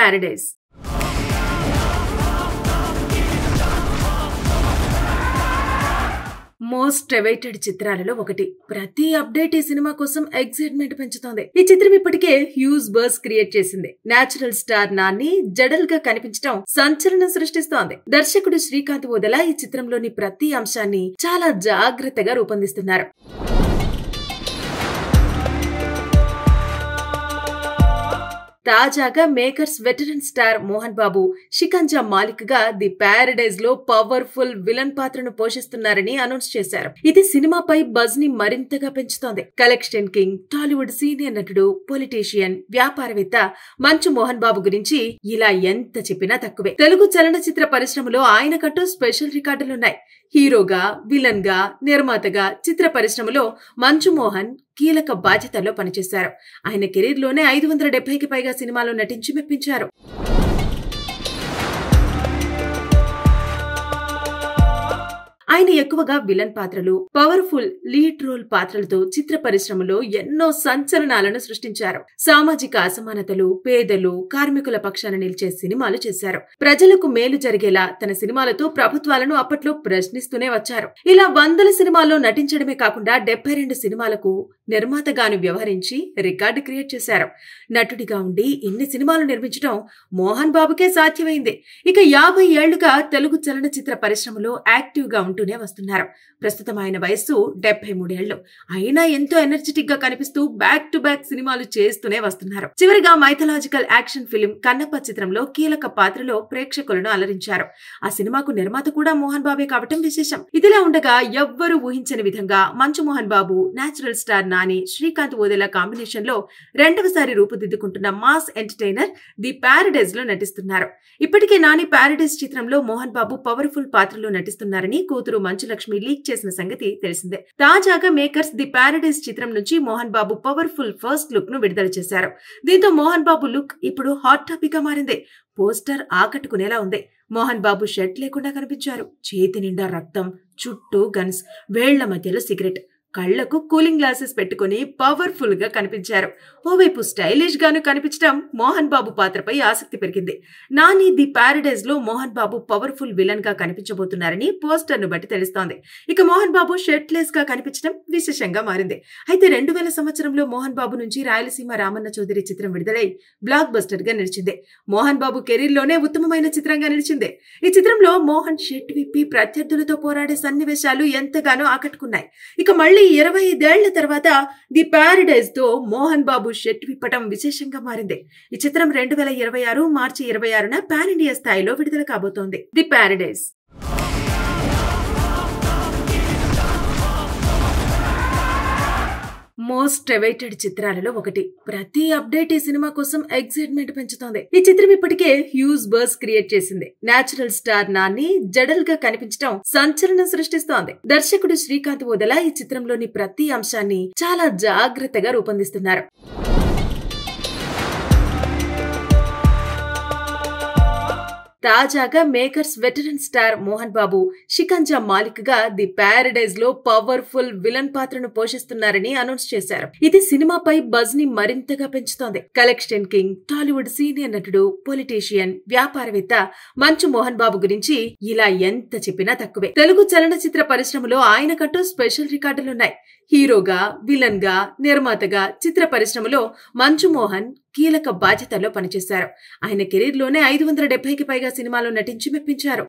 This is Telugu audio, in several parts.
ప్యారడైజ్. మోస్ట్ అవైటెడ్ చిత్రాలలో ఒకటి. ప్రతి అప్డేట్ ఈ సినిమా కోసం ఎక్సైట్మెంట్ పెంచుతోంది. ఈ చిత్రం ఇప్పటికే హ్యూజ్ బజ్ క్రియేట్ చేసింది. నేచురల్ స్టార్ నాని జడల్ గా కనిపించడం సంచలనం సృష్టిస్తోంది. దర్శకుడు శ్రీకాంత్ ఓదెలా ఈ చిత్రంలోని ప్రతి అంశాన్ని చాలా జాగ్రత్తగా రూపొందిస్తున్నారు. తాజాగా makers veteran star Mohan Babu షికంజా Malik గా ది ప్యారడైజ్ లో పవర్ఫుల్ విలన్ పాత్రను పోషిస్తున్నారని అనౌన్స్ చేశారు. ఇది సినిమాపై బజ్ ని మరింతగా పెంచుతోంది. కలెక్షన్ కింగ్, టాలీవుడ్ సీనియర్ నటుడు, పొలిటీషియన్, వ్యాపారవేత్త మంచు మోహన్ బాబు గురించి ఇలా ఎంత చెప్పినా తక్కువే. తెలుగు చలనచిత్ర పరిశ్రమలో ఆయనకంటూ స్పెషల్ రికార్డులున్నాయి. హీరోగా, విలన్ గా, నిర్మాతగా చిత్ర పరిశ్రమలో మంచు మోహన్ కీలక బాధ్యతల్లో పనిచేశారు. ఆయన కెరీర్ లోనే 570కి పైగా సినిమాలో నటించి మెప్పించారు. ఆయన ఎక్కువగా విలన్ పాత్రలు, పవర్ఫుల్ లీడ్ రోల్ పాత్రలతో చిత్ర పరిశ్రమలో ఎన్నో సంచలనాలను సృష్టించారు. సామాజిక అసమానతలు, పేదలు, కార్మికుల పక్షాన నిలిచే సినిమాలు చేశారు. ప్రజలకు మేలు జరిగేలా తన సినిమాలతో ప్రభుత్వాలను అప్పట్లో ప్రశ్నిస్తూనే వచ్చారు. ఇలా వందల సినిమాల్లో నటించడమే కాకుండా 72 సినిమాలకు నిర్మాతగాను వ్యవహరించి రికార్డు క్రియేట్ చేశారు. నటుడిగా ఉండి ఇన్ని సినిమాలు నిర్మించడం మోహన్ బాబుకే సాధ్యమైంది. ఇక 50 ఏళ్లుగా తెలుగు చలనచిత్ర పరిశ్రమలో యాక్టివ్ గా ఉంటూనే వస్తున్నారు. ప్రస్తుతం ఆయన వయస్సు 73 ఏళ్లు. అయినా ఎంతో ఎనర్జెటిక్ గా కనిపిస్తూ బ్యాక్ టు బ్యాక్ సినిమాలు చేస్తూనే వస్తున్నారు. చివరిగా మైథలాజికల్ యాక్షన్ ఫిల్మ్ కన్నప్ప చిత్రంలో కీలక పాత్రలో ప్రేక్షకులను అలరించారు. ఆ సినిమాకు నిర్మాత కూడా మోహన్ బాబే కావటం విశేషం. ఇదిలా ఉండగా ఎవ్వరూ ఊహించని విధంగా Manchu Mohan Babu, natural star Nani, Srikanth Odela combination లో రెండవసారి రూపుదిద్దుకుంటున్న మాస్ ఎంటర్టైనర్ ది ప్యారడైజ్ లో నటిస్తున్నారు. ఇప్పటికే నాని ప్యారడైజ్ చిత్రంలో మోహన్ బాబు పవర్ఫుల్ పాత్రలో నటిస్తున్నారని కూతురు మంచు లక్ష్మి లీక్ చేసిన సంగతి తెలిసిందే. తాజాగా మేకర్స్ ది ప్యారడైజ్ చిత్రం నుంచి Mohan Babu powerful first look ను విడుదల చేశారు. దీంతో మోహన్ బాబు లుక్ ఇప్పుడు హాట్ టాపిక్ గా మారింది. పోస్టర్ ఆకట్టుకునేలా ఉంది. మోహన్ బాబు షర్ట్ లేకుండా కనిపించారు. చేతి నిండా రక్తం, చుట్టూ గన్స్, వేళ్ల మధ్యలో సిగరెట్, కళ్లకు కూలింగ్ గ్లాసెస్ పెట్టుకుని పవర్ఫుల్ గా కనిపించారు. ఓవైపు స్టైలిష్ గాను కనిపించడం మోహన్ బాబు పాత్రపై ఆసక్తి పెరిగింది. నాని ది ప్యారడైజ్ లో మోహన్ బాబు పవర్ఫుల్ విలన్ గా కనిపించబోతున్నారని పోస్టర్ ను బట్టి తెలుస్తోంది. ఇక మోహన్ బాబు షర్ట్ లెస్ గా కనిపించడం విశేషంగా మారింది. అయితే 2000 సంవత్సరంలో మోహన్ బాబు నుంచి రాయలసీమ రామన్న చౌదరి చిత్రం విడుదలై బ్లాక్ బస్టర్ గా నిలిచింది. మోహన్ బాబు కెరీర్ లోనే ఉత్తమమైన చిత్రంగా నిలిచింది. ఈ చిత్రంలో మోహన్ షర్ట్ విప్పి ప్రత్యర్థులతో పోరాడే సన్నివేశాలు ఎంతగానో ఆకట్టుకున్నాయి. ఇక మళ్లీ 25 ఏళ్ల తర్వాత ది ప్యారడైజ్ తో మోహన్ బాబు షర్ట్ విప్పటం విశేషంగా మారింది. ఈ చిత్రం 2026 మార్చి 26న పాన్ ఇండియా స్థాయిలో విడుదల కాబోతోంది. The Paradise. మోస్ట్ అవైటెడ్ చిత్రాలలో ఒకటి. ప్రతి అప్డేట్ ఈ సినిమా కోసం ఎక్సైట్మెంట్ పెంచుతోంది. ఈ చిత్రం ఇప్పటికే హ్యూజ్ బజ్ క్రియేట్ చేసింది. నేచురల్ స్టార్ నాని జడల్ గా కనిపించడం సంచలనం సృష్టిస్తోంది. దర్శకుడు శ్రీకాంత్ ఓదెలా ఈ చిత్రంలోని ప్రతి అంశాన్ని చాలా జాగ్రత్తగా రూపొందిస్తున్నారు. తాజాగా makers veteran star Mohan Babu షికంజా Malik గా ది ప్యారడైజ్ లో పవర్ఫుల్ విలన్ పాత్రను పోషిస్తున్నారని అనౌన్స్ చేశారు. ఇది సినిమాపై బజ్ ని మరింతగా పెంచుతోంది. కలెక్షన్ కింగ్, టాలీవుడ్ సీనియర్ నటుడు, పొలిటీషియన్, వ్యాపారవేత్త మంచు మోహన్ బాబు గురించి ఇలా ఎంత చెప్పినా తక్కువే. తెలుగు చలనచిత్ర పరిశ్రమలో ఆయనకంటూ స్పెషల్ రికార్డులున్నాయి. హీరోగా, విలన్ గా, నిర్మాతగా చిత్ర పరిశ్రమలో మంచు మోహన్ కీలక బాధ్యతల్లో పనిచేశారు. ఆయన కెరీర్ లోనే 570కి పైగా సినిమాలో నటించి మెప్పించారు.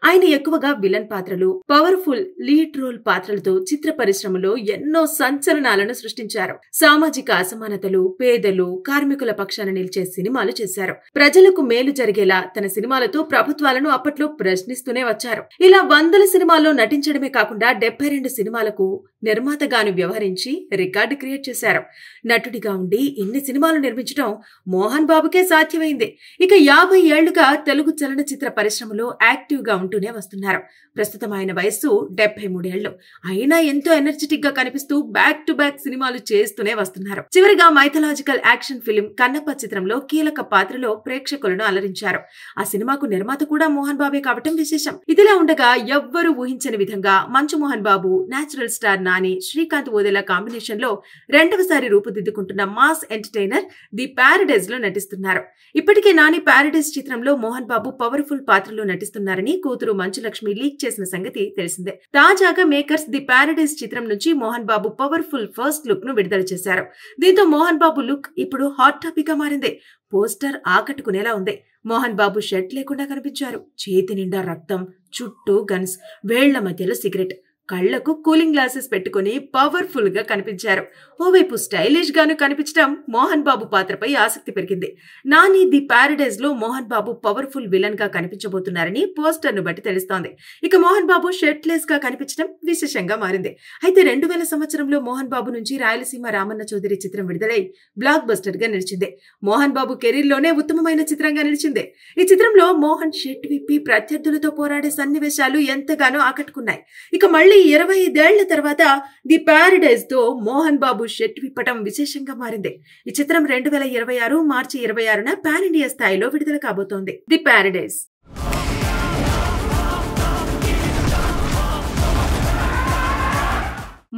ఆయన ఎక్కువగా విలన్ పాత్రలు, పవర్ఫుల్ లీడ్ రోల్ పాత్రలతో చిత్ర పరిశ్రమలో ఎన్నో సంచలనాలను సృష్టించారు. సామాజిక అసమానతలు, పేదలు, కార్మికుల పక్షాన నిలిచే సినిమాలు చేశారు. ప్రజలకు మేలు జరిగేలా తన సినిమాలతో ప్రభుత్వాలను అప్పట్లో ప్రశ్నిస్తూనే వచ్చారు. ఇలా వందల సినిమాల్లో నటించడమే కాకుండా 72 సినిమాలకు నిర్మాతగాను వ్యవహరించి రికార్డు క్రియేట్ చేశారు. నటుడిగా ఉండి ఇన్ని సినిమాలు నిర్మించడం మోహన్ బాబుకే సాధ్యమైంది. ఇక 50 ఏళ్లుగా తెలుగు చలనచిత్ర పరిశ్రమలో యాక్టివ్ గా ఉంటూనే వస్తున్నారు. ప్రస్తుతం ఆయన వయస్సు 73 ఏళ్లు. అయినా ఎంతో ఎనర్జెటిక్ గా కనిపిస్తూ బ్యాక్ టు బ్యాక్ సినిమాలు చేస్తూనే వస్తున్నారు. చివరిగా మైథలాజికల్ యాక్షన్ ఫిల్మ్ కన్నప్ప చిత్రంలో కీలక పాత్రలో ప్రేక్షకులను అలరించారు. ఆ సినిమాకు నిర్మాత కూడా మోహన్ బాబే కావటం విశేషం. ఇదిలా ఉండగా ఎవ్వరూ ఊహించని విధంగా Manchu Mohan Babu, natural star Nani, Srikanth Odela combination లో రెండవసారి రూపుదిద్దుకుంటున్న మాస్ ఎంటర్టైనర్ ది ప్యారడైజ్ లో నటిస్తున్నారు. ఇప్పటికే నాని ప్యారడైజ్ చిత్రంలో మోహన్ బాబు పవర్ఫుల్ పాత్రలో నటిస్తున్నారని కూతురు మంచు లక్ష్మి లీక్ చేసిన సంగతి తెలిసిందే. తాజాగా మేకర్స్ ది ప్యారడైజ్ చిత్రం నుంచి Mohan Babu powerful first look ను విడుదల చేశారు. దీంతో మోహన్ బాబు లుక్ ఇప్పుడు హాట్ టాపిక్ గా మారింది. పోస్టర్ ఆకట్టుకునేలా ఉంది. మోహన్ బాబు షర్ట్ లేకుండా కనిపించారు. చేతి నిండా రక్తం, చుట్టూ గన్స్, వేళ్ల మధ్యలో సిగరెట్, కళ్లకు కూలింగ్ గ్లాసెస్ పెట్టుకుని పవర్ఫుల్ గా కనిపించారు. ఓవైపు స్టైలిష్ గాను కనిపించడం మోహన్ బాబు పాత్రపై ఆసక్తి పెరిగింది. నాని ది ప్యారడైజ్ లో మోహన్ బాబు పవర్ఫుల్ విలన్ గా కనిపించబోతున్నారని పోస్టర్ ను బట్టి తెలుస్తోంది. ఇక మోహన్ బాబు షర్ట్ లెస్ గా కనిపించడం విశేషంగా మారింది. అయితే 2000 సంవత్సరంలో మోహన్ బాబు నుంచి రాయలసీమ రామన్న చౌదరి చిత్రం విడుదలై బ్లాక్ బస్టర్ గా నిలిచింది. మోహన్ బాబు కెరీర్ లోనే ఉత్తమమైన చిత్రంగా నిలిచింది. ఈ చిత్రంలో మోహన్ షర్ట్ విప్పి ప్రత్యర్థులతో పోరాడే సన్నివేశాలు ఎంతగానో ఆకట్టుకున్నాయి. ఇక మళ్లీ 25 ఏళ్ల తర్వాత ది ప్యారడైజ్ తో మోహన్ బాబు షర్ట్ విప్పటం విశేషంగా మారింది. ఈ చిత్రం 2026 మార్చి 26న పాన్ ఇండియా స్థాయిలో విడుదల కాబోతోంది. ది ప్యారడైజ్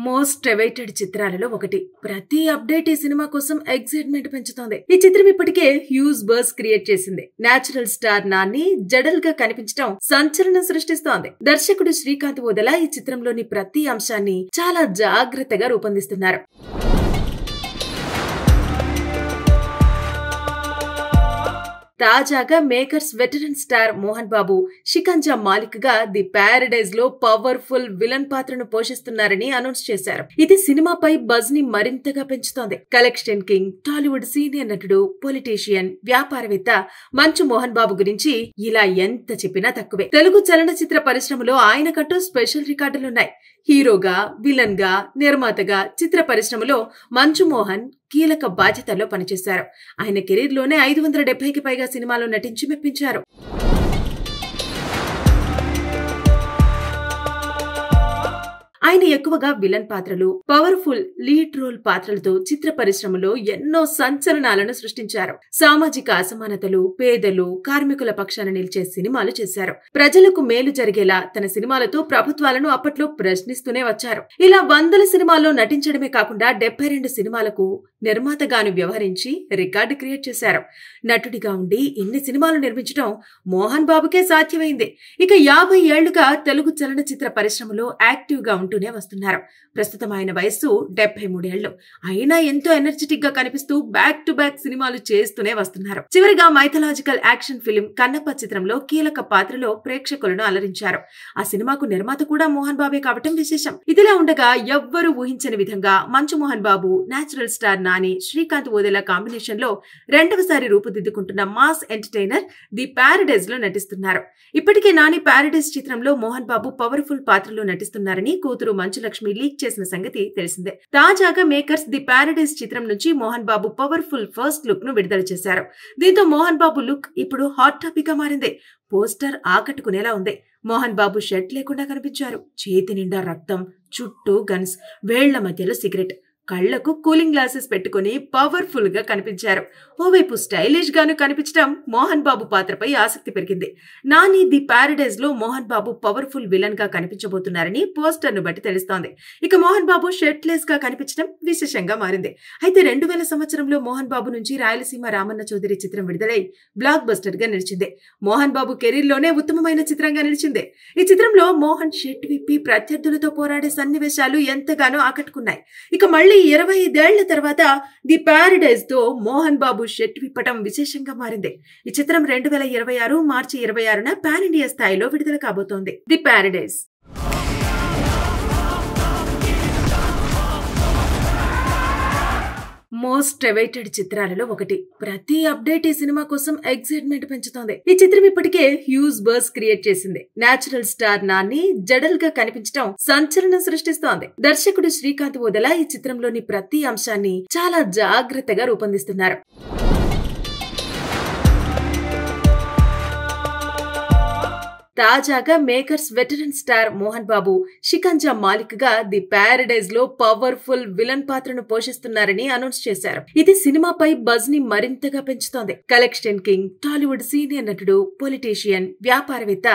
మోస్ట్ అవైటెడ్ చిత్రాలలో ఒకటి. ప్రతి అప్డేట్ ఈ సినిమా కోసం ఎక్సైట్మెంట్ పెంచుతోంది. ఈ చిత్రం ఇప్పటికే హ్యూజ్ బజ్ క్రియేట్ చేసింది. నేచురల్ స్టార్ నాని జడల్ గా కనిపించడం సంచలనం సృష్టిస్తోంది. దర్శకుడు శ్రీకాంత్ ఓదెలా ఈ చిత్రంలోని ప్రతి అంశాన్ని చాలా జాగ్రత్తగా రూపొందిస్తున్నారు. తాజాగా makers veteran star Mohan Babu షికంజా Malik గా ది ప్యారడైజ్ లో పవర్ఫుల్ విలన్ పాత్రను పోషిస్తున్నారని అనౌన్స్ చేశారు. ఇది సినిమాపై బజ్ ని మరింతగా పెంచుతోంది. కలెక్షన్ కింగ్, టాలీవుడ్ సీనియర్ నటుడు, పొలిటీషియన్, వ్యాపారవేత్త మంచు మోహన్ బాబు గురించి ఇలా ఎంత చెప్పినా తక్కువే. తెలుగు చలనచిత్ర పరిశ్రమలో ఆయనకంటూ స్పెషల్ రికార్డులున్నాయి. హీరోగా, విలన్ గా, నిర్మాతగా చిత్ర పరిశ్రమలో మంచు మోహన్ కీలక బాధ్యతల్లో పనిచేశారు. ఆయన కెరీర్ లోనే 570కి పైగా సినిమాలో నటించి మెప్పించారు. ఆయన ఎక్కువగా విలన్ పాత్రలు, పవర్ఫుల్ లీడ్ రోల్ పాత్రలతో చిత్ర పరిశ్రమలో ఎన్నో సంచలనాలను సృష్టించారు. సామాజిక అసమానతలు, పేదలు, కార్మికుల పక్షాన నిలిచే సినిమాలు చేశారు. ప్రజలకు మేలు జరిగేలా తన సినిమాలతో ప్రభుత్వాలను అప్పట్లో ప్రశ్నిస్తూనే వచ్చారు. ఇలా వందల సినిమాల్లో నటించడమే కాకుండా 72 సినిమాలకు నిర్మాతగాను వ్యవహరించి రికార్డు క్రియేట్ చేశారు. నటుడిగా ఉండి ఇన్ని సినిమాలు నిర్మించడం మోహన్ బాబుకే సాధ్యమైంది. ఇక 50 ఏళ్లుగా తెలుగు చలనచిత్ర పరిశ్రమలో యాక్టివ్ గా ఉంటూనే వస్తున్నారు. ప్రస్తుతం ఆయన వయస్సు 73 ఏళ్లు. అయినా ఎంతో ఎనర్జెటిక్ గా కనిపిస్తూ బ్యాక్ టు బ్యాక్ సినిమాలు చేస్తూనే వస్తున్నారు. చివరిగా మైథలాజికల్ యాక్షన్ ఫిల్మ్ కన్నప్ప చిత్రంలో కీలక పాత్రలో ప్రేక్షకులను అలరించారు. ఆ సినిమాకు నిర్మాత కూడా మోహన్ బాబే కావటం విశేషం. ఇదిలా ఉండగా ఎవ్వరూ ఊహించని విధంగా Manchu Mohan Babu, natural star Nani, Srikanth Odela combination లో రెండవసారి రూపుదిద్దుకుంటున్న మాస్ ఎంటర్టైనర్ ది ప్యారడైజ్ లో నటిస్తున్నారు. ఇప్పటికే నాని ప్యారడైజ్ చిత్రంలో మోహన్ బాబు పవర్ఫుల్ పాత్రలో నటిస్తున్నారని కూతురు మంచు లక్ష్మి లీక్ చేసిన సంగతి తెలిసిందే. తాజాగా మేకర్స్ ది ప్యారడైజ్ చిత్రం నుంచి Mohan Babu powerful first look ను విడుదల చేశారు. దీంతో మోహన్ బాబు లుక్ ఇప్పుడు హాట్ టాపిక్ గా మారింది. పోస్టర్ ఆకట్టుకునేలా ఉంది. మోహన్ బాబు షర్ట్ లేకుండా కనిపించారు. చేతి నిండా రక్తం, చుట్టూ గన్స్, వేళ్ల మధ్యలో సిగరెట్, కళ్లకు కూలింగ్ గ్లాసెస్ పెట్టుకుని పవర్ఫుల్ గా కనిపించారు. ఓవైపు స్టైలిష్ గాను కనిపించడం మోహన్ బాబు పాత్రపై ఆసక్తి పెరిగింది. నాని ది ప్యారడైజ్ లో మోహన్ బాబు పవర్ఫుల్ విలన్ గా కనిపించబోతున్నారని పోస్టర్ ను బట్టి తెలుస్తోంది. ఇక మోహన్ బాబు షర్ట్ లెస్ గా కనిపించడం విశేషంగా మారింది. అయితే 2000 సంవత్సరంలో మోహన్ బాబు నుంచి రాయలసీమ రామన్న చౌదరి చిత్రం విడుదలై బ్లాక్ బస్టర్ గా నిలిచింది. మోహన్ బాబు కెరీర్ లోనే ఉత్తమమైన చిత్రంగా నిలిచింది. ఈ చిత్రంలో మోహన్ షర్ట్ విప్పి ప్రత్యర్థులతో పోరాడే సన్నివేశాలు ఎంతగానో ఆకట్టుకున్నాయి. ఇక మళ్లీ 25 ఏళ్ల తర్వాత ది ప్యారడైజ్ తో మోహన్ బాబు షర్ట్ విప్పటం విశేషంగా మారింది. ఈ చిత్రం 2026 మార్చి 26న పాన్ ఇండియా స్థాయిలో విడుదల కాబోతోంది. ది ప్యారడైజ్ మోస్ట్ అవైటెడ్ చిత్రాలలో ఒకటి. ప్రతి అప్డేట్ ఈ సినిమా కోసం ఎక్సైట్మెంట్ పెంచుతోంది. ఈ చిత్రం ఇప్పటికే హ్యూజ్ బజ్ క్రియేట్ చేసింది. నేచురల్ స్టార్ నాని జడల్ గా కనిపించడం సంచలనం సృష్టిస్తోంది. దర్శకుడు శ్రీకాంత్ ఓదెలా ఈ చిత్రంలోని ప్రతి అంశాన్ని చాలా జాగ్రత్తగా రూపొందిస్తున్నారు. తాజాగా makers veteran star Mohan Babu షికంజా Malik గా ది ప్యారడైజ్ లో పవర్ఫుల్ విలన్ పాత్రను పోషిస్తున్నారని అనౌన్స్ చేశారు. ఇది సినిమాపై బజ్ ని మరింతగా పెంచుతోంది. కలెక్షన్ కింగ్, టాలీవుడ్ సీనియర్ నటుడు, పొలిటీషియన్, వ్యాపారవేత్త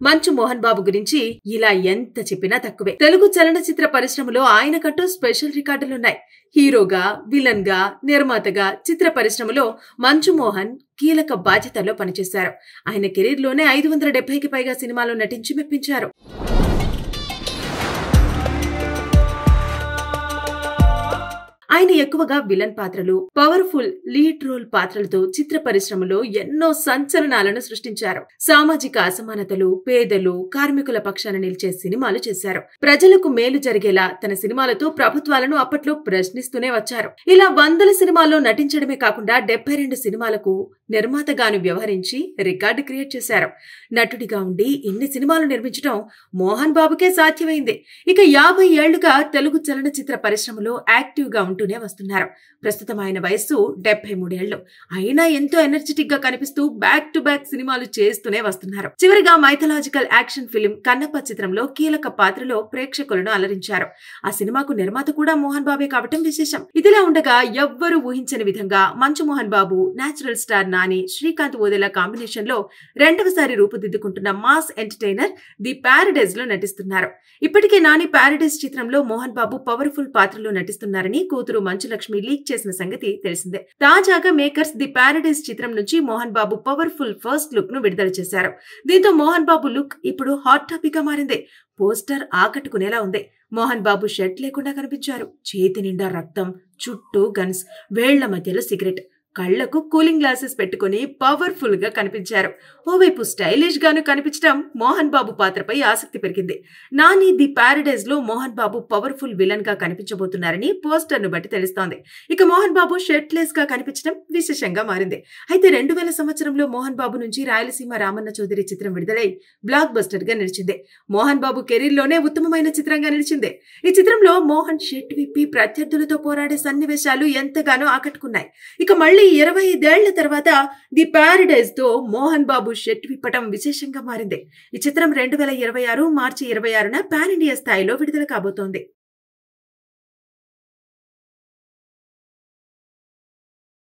మంచు మోహన్ బాబు గురించి ఇలా ఎంత చెప్పినా తక్కువే. తెలుగు చలనచిత్ర పరిశ్రమలో ఆయనకంటూ స్పెషల్ రికార్డులున్నాయి. హీరోగా, విలన్ గా, నిర్మాతగా చిత్ర పరిశ్రమలో మంచు మోహన్ కీలక బాధ్యతల్లో పనిచేశారు. ఆయన కెరీర్ లోనే 570కి పైగా సినిమాల్లో నటించి మెప్పించారు. ఆయన ఎక్కువగా విలన్ పాత్రలు, పవర్ఫుల్ లీడ్ రోల్ పాత్రలతో చిత్ర పరిశ్రమలో ఎన్నో సంచలనాలను సృష్టించారు. సామాజిక అసమానతలు, పేదలు, కార్మికుల పక్షాన నిలిచే సినిమాలు చేశారు. ప్రజలకు మేలు జరిగేలా తన సినిమాలతో ప్రభుత్వాలను అప్పట్లో ప్రశ్నిస్తూనే వచ్చారు. ఇలా వందల సినిమాల్లో నటించడమే కాకుండా 72 సినిమాలకు నిర్మాతగాను వ్యవహరించి రికార్డు క్రియేట్ చేశారు. నటుడిగా ఉండి ఇన్ని సినిమాలు నిర్మించడం మోహన్ బాబుకే సాధ్యమైంది. ఇక 50 ఏళ్లుగా తెలుగు చలనచిత్ర పరిశ్రమలో యాక్టివ్ గా ఉంటూనే వస్తున్నారు. ప్రస్తుతం ఆయన వయస్సు 73 ఏళ్లు. అయినా ఎంతో ఎనర్జెటిక్ గా కనిపిస్తూ బ్యాక్ టు బ్యాక్ సినిమాలు చేస్తూనే వస్తున్నారు. చివరిగా మైథలాజికల్ యాక్షన్ ఫిల్మ్ కన్నప్ప చిత్రంలో కీలక పాత్రలో ప్రేక్షకులను అలరించారు. ఆ సినిమాకు నిర్మాత కూడా మోహన్ బాబే కావటం విశేషం. ఇదిలా ఉండగా ఎవ్వరూ ఊహించని విధంగా Manchu Mohan Babu natural star Nani, Srikanth Odela combination లో రెండవసారి రూపుదిద్దుకుంటున్న మాస్ ఎంటర్టైనర్ ది ప్యారడైజ్ లో నటిస్తున్నారు. ఇప్పటికే నాని ప్యారడైజ్ చిత్రంలో మోహన్ బాబు పవర్ఫుల్ పాత్రలో నటిస్తున్నారని కూతురు మంచు లక్ష్మి లీక్ చేసిన సంగతి తెలిసిందే. తాజాగా మేకర్స్ ది ప్యారడైజ్ చిత్రం నుంచి Mohan Babu powerful first look ను విడుదల చేశారు. దీంతో మోహన్ బాబు లుక్ ఇప్పుడు హాట్ టాపిక్ గా మారింది. పోస్టర్ ఆకట్టుకునేలా ఉంది. మోహన్ బాబు షర్ట్ లేకుండా కనిపించారు. చేతి నిండా రక్తం, చుట్టూ గన్స్, వేళ్ల మధ్యలో సిగరెట్, కళ్లకు కూలింగ్ గ్లాసెస్ పెట్టుకుని పవర్ఫుల్ గా కనిపించారు. ఓవైపు స్టైలిష్ గాను కనిపించడం మోహన్ బాబు పాత్రపై ఆసక్తి పెరిగింది. నాని ది ప్యారడైజ్ లో మోహన్ బాబు పవర్ఫుల్ విలన్ గా కనిపించబోతున్నారని పోస్టర్ ను బట్టి తెలుస్తోంది. ఇక మోహన్ బాబు షర్ట్ లెస్ గా కనిపించడం విశేషంగా మారింది. అయితే 2000 సంవత్సరంలో మోహన్ బాబు నుంచి రాయలసీమ రామన్న చౌదరి చిత్రం విడుదలై బ్లాక్ బస్టర్ గా నిలిచింది. మోహన్ బాబు కెరీర్ లోనే ఉత్తమమైన చిత్రంగా నిలిచింది. ఈ చిత్రంలో మోహన్ షర్ట్ విప్పి ప్రత్యర్థులతో పోరాడే సన్నివేశాలు ఎంతగానో ఆకట్టుకున్నాయి. ఇక మళ్ళీ 25 ఏళ్ల తర్వాత ది ప్యారడైజ్ తో మోహన్ బాబు షర్ట్ విప్పటం విశేషంగా మారింది. ఈ చిత్రం 2026 మార్చి 26న పాన్ ఇండియా స్థాయిలో విడుదల కాబోతోంది.